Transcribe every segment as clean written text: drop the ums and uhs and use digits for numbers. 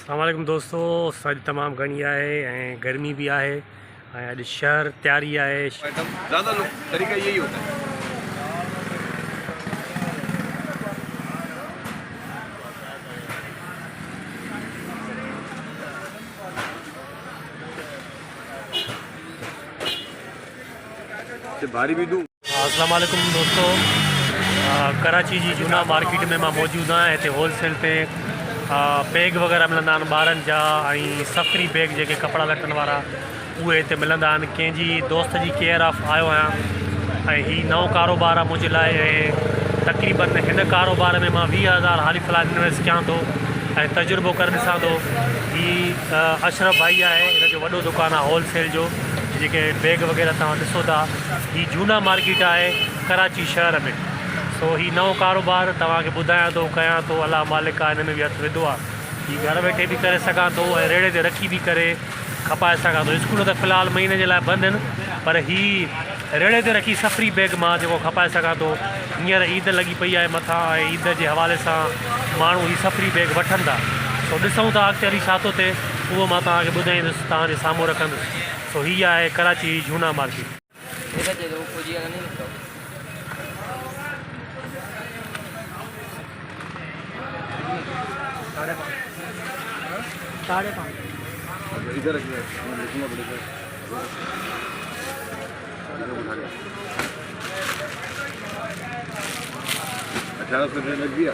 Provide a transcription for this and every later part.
अस्सलामुअलैकुम दोस्तों, सज तमाम घणी है, गर्मी भी है। अॼु शहर तैयारी है। आइटम ज़्यादा लोग तरीका यही होता है। भारी भी दूँ। अस्सलामुअलैकुम दोस्तों, कराची जी जूना मार्केट में मैं मौजूद हाँ। इतने होलसेल पे बैग वग़ैरह मिलंदा आहिनि ॿारनि जा, ऐं सफ़री बैग जेके कपिड़ा लटनि वारा उहे हिते मिलंदा आहिनि। कंहिंजी दोस्त जी केयर ऑफ आयो आहियां ऐं हीउ नओं कारोबार आहे मुंहिंजे लाइ। ऐं तक़रीबन हिन कारोबार में मां 20,000 हाली फ़िलहाल इन्वेस्ट कयां थो ऐं तजुर्बो करे ॾिसां थो। हीउ अशरफ भाई आहे, हिन जो वॾो दुकानु आहे होलसेल जो, जेके बैग वग़ैरह तव्हां ॾिसो था। हीउ जूना मार्केट आहे कराची शहर में। सो हीउ नओं कारोबार तव्हांखे ॿुधायां थो, कयां थो। अलाह मालिक आहे, हिन में बि हथु विधो आहे। हीउ घर वेठे बि करे सघां थो ऐं रेड़े ते रखी बि करे खपाए सघां थो। स्कूल त फ़िलहाल महीने जे लाइ बंदि आहिनि, पर हीउ रेड़े ते रखी सफ़री बैग मां जेको खपाए सघां थो। हींअर ईद लॻी पई आहे मथां, ऐं ईद जे हवाले सां माण्हू हीउ सफ़री बैग वठनि था। सो ॾिसूं था अॻिते हली छा थो थिए, उहो मां तव्हांखे ॿुधाईंदुसि, तव्हांजे साम्हूं रखंदुसि। सो हीअ आहे कराची जूना मार्केट। इधर लिखना पड़ेगा। 1800 लग गया।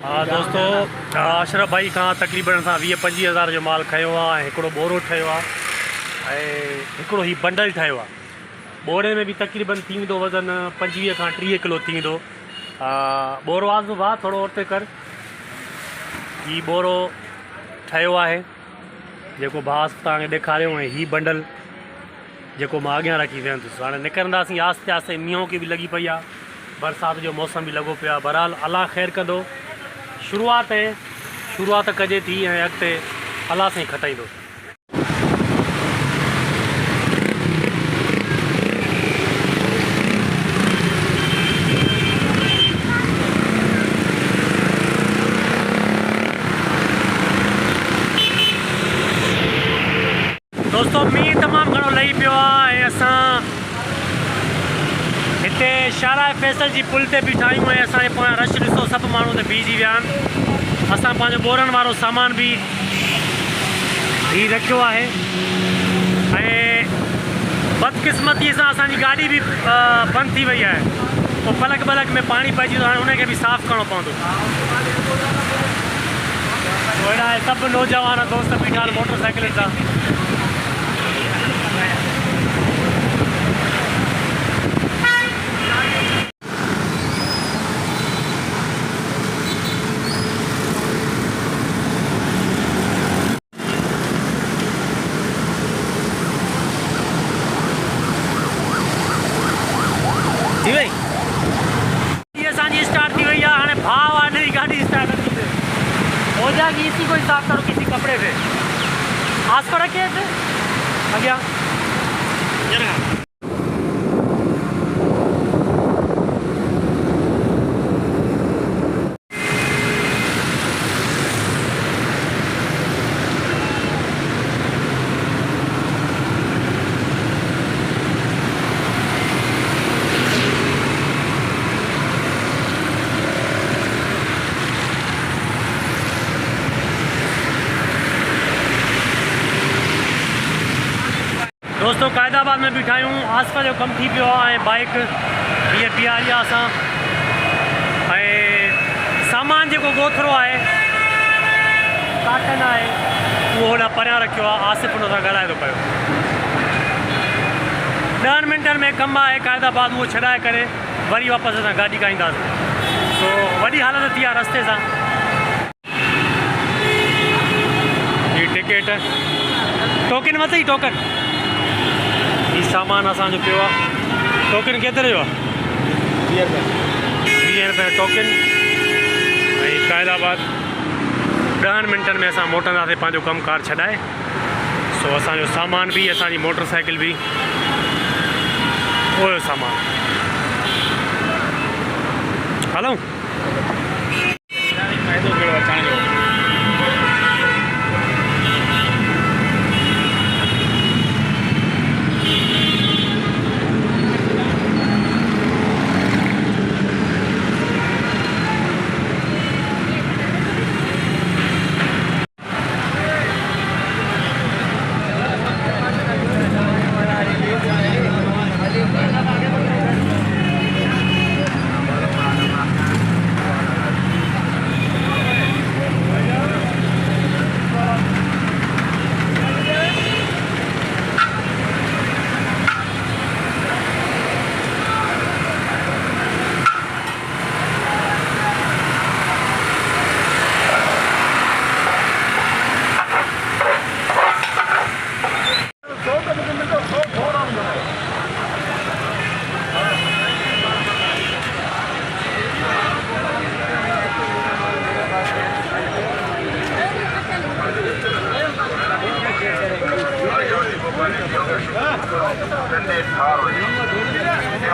हाँ दोस्तों, अशरफ भाई का तकरीबन असां 20-25 हज़ार जो माल खयो आहे। हिकिड़ो बोरो ठहियो आहे ऐं हिकिड़ो ही बंडल ठहियो आहे। बोरे में भी तकरीबन थींदो वज़न 25 खां 30 किलो थींदो। बोरो आज़ू भाउ थोरो उते कर। ही बोरो ठहियो आहे जेको भाउ तव्हांखे ॾेखारियो, ऐं ही बंडल जेको मां अॻियां रखी वेंदुसि। हाणे निकिरंदासीं आहिस्ते आहिस्ते। मींहं की बि लॻी पई आहे, बरसाति जो मौसम बि लॻो पियो आहे। बहरहाल अलाह ख़ैर कंदो। शुरूआत कजे थी ऐं अॻिते अलाह सां ई खटाईंदो। दोस्तों, मींहुं तमामु घणो लही पियो आहे ऐं असां हिते शाहराह फैसल जी पुल ते बीठा आहियूं ऐं असांजे पोयां रश ॾिसो, सभु माण्हू त बीहजी विया आहिनि। असां पंहिंजो बोरनि वारो सामान बि ही रखियो आहे ऐं बदकिस्मतीअ सां असांजी गाॾी बि बंदि थी वई आहे। पोइ पलक में पाणी पइजी थो, हाणे उनखे बि साफ़ु करिणो पवंदो। अहिड़ा सभु नौजवान दोस्त बीठा आहिनि मोटरसाइकिल सां। जी भाई, ये असांजी स्टार्ट थी वही है। हाँ भाव आ नहीं, गाड़ी स्टार्ट हो जाएगी। इसी को साफ करो किसी कपड़े पे, आस पर रखे थे आगे। दोस्तों, कायदाबाद में बीठा आहियूं। आसपास जो कमु थी पियो आहे ऐं बाइक हीअ बीहारी आहे असां। ऐं सामान जो गोथरो है काटन है वो होना परियां रखियो आहे। आसिफ उन सां ॻाल्हाए थो पियो। 10 मिंटनि में कमु आहे क़ाइदाबाद उहो छॾाए करे वरी वापसि असां गाॾी काईंदासीं। सो वॾी हालत थी आहे रस्ते सां। ही टिकट टोकन वरितई टोकन ही सामान असांजो पियो आहे। टोकन केतिरे जो आहे? 20 रुपए टोकन। ऐं क़ाइदाबाद 10 मिंटनि में असां मोटंदासीं पंहिंजो कमुकार छॾाए। सो असांजो सामान बि असांजी मोटरसाइकिल बि उहो सामान हलूं। फ़ाइदो कहिड़ो अचण जो?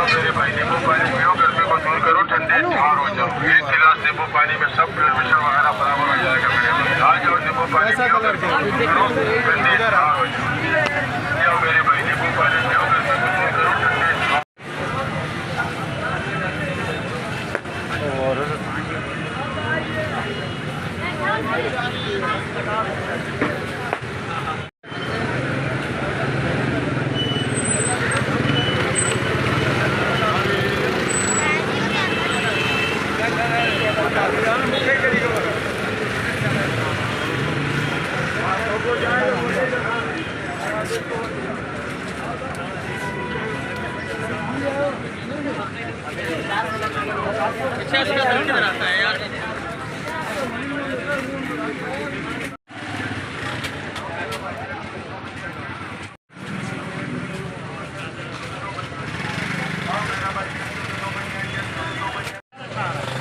मेरे भाई नींबू पानी पियो, गर्मी को दूर करो, ठंडे ठार हो जाओ। 1 गिलास नींबू पानी में सब ब्लड प्रेशर वगैरह बराबर हो जाएगा मेरे भाई। आ जाओ नींबू पानी पियो, गर्मी को दूर करो, ठंडे ठार हो जाओ। पियो मेरे भाई नींबू पानी पियो, गर्मी को दूर करो, ठंडे ठार।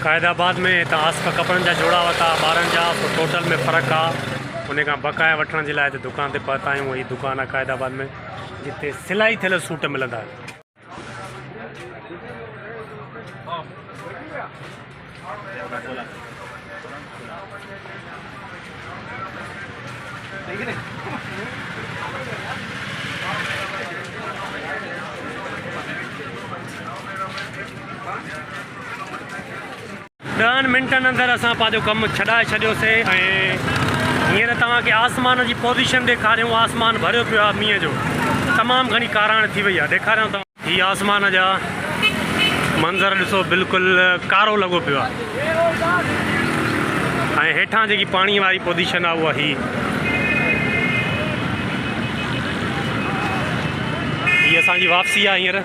क़ाइदाबाद में त आसिफ कपिड़नि जा जोड़ा वरिता ॿारनि जा। पोइ टोटल में फ़र्क़ु आहे। उन खां बकाया वठण जे लाइ दुकान ते पहुता आहियूं। वही दुकान आहे क़ाइदाबाद में जिते सिलाई थियल सूट मिलंदा आहिनि। ॾहनि मिंटनि अंदरि असां पंहिंजो कमु छॾाए छॾियोसीं। ऐं हींअर तव्हांखे आसमान जी पोज़ीशन ॾेखारियूं। आसमान भरियो पियो आहे मींहं जो, तमामु घणी काराइण थी वई आहे। ॾेखारियूं तव्हां हीअ आसमान जा मंज़र ॾिसो, बिल्कुलु कारो लॻो पियो आहे। ऐं हेठां जेकी पाणीअ वारी पोज़ीशन आहे उहा हीअ असांजी वापसी आहे। हींअर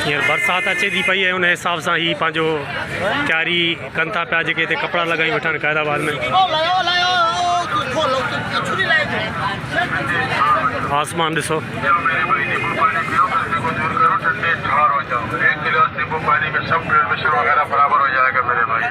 हींअर बरसाति अचे थी पई ऐं उन हिसाब सां ही पंहिंजो तयारी कनि था पिया जेके हिते कपिड़ा लॻाई वठनि क़ाइदाबाद में। आसमान ॾिसो। मेरे भाई नींबू पानी पियो, गर्मी को दूर करो, ठंडे ठार हो जाओ। 1 गिलास नींबू पानी में सब ब्लड प्रेशर वगैरह बराबर हो जाएगा मेरे भाई।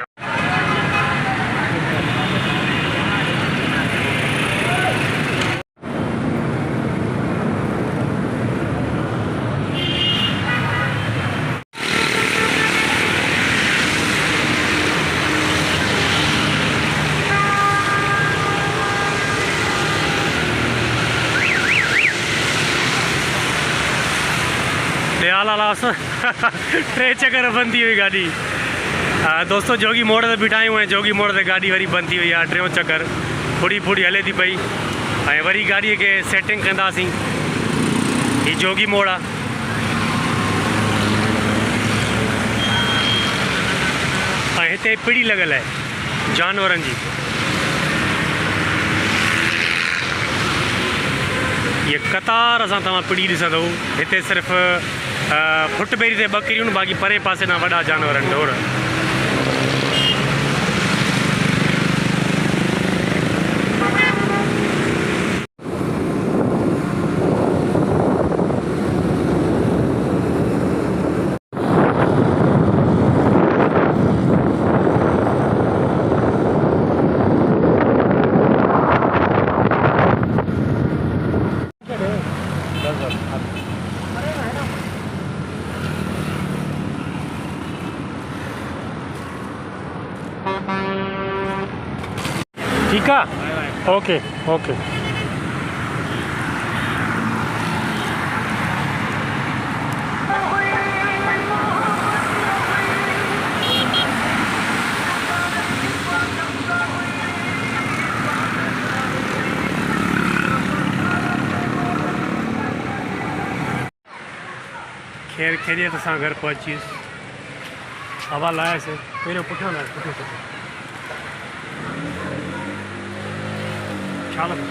दयालास 3 चक्कर बंद थी हुई गाड़ी। दोस्तों जोगी मोड़ ते बीठा आहियूं ऐं जोगी मोड़ ते गाड़ी वरी बंद थी वई आहे। 3 चक्कर फुड़ी फुड़ी हले थी पई ऐं वरी गाड़ीअ खे सेटिंग कंदासीं। ये जोगी मोड़ आहे ऐं हिते पिड़ी लॻल आहे जानवरनि जी। ये कतार सां तव्हां पिड़ी ॾिसंदव। हिते सिर्फ़ु फुटबेरी ते ॿकरियूं बाक़ी परे पासे ना वॾा जानवर आहिनि ढोर। ठीक है, ओके ओके। खैर खैरियत सां घर पहुचीस। हवा लायासीं पहिरियों पुठियां लाइ पुठियां छा लॻो?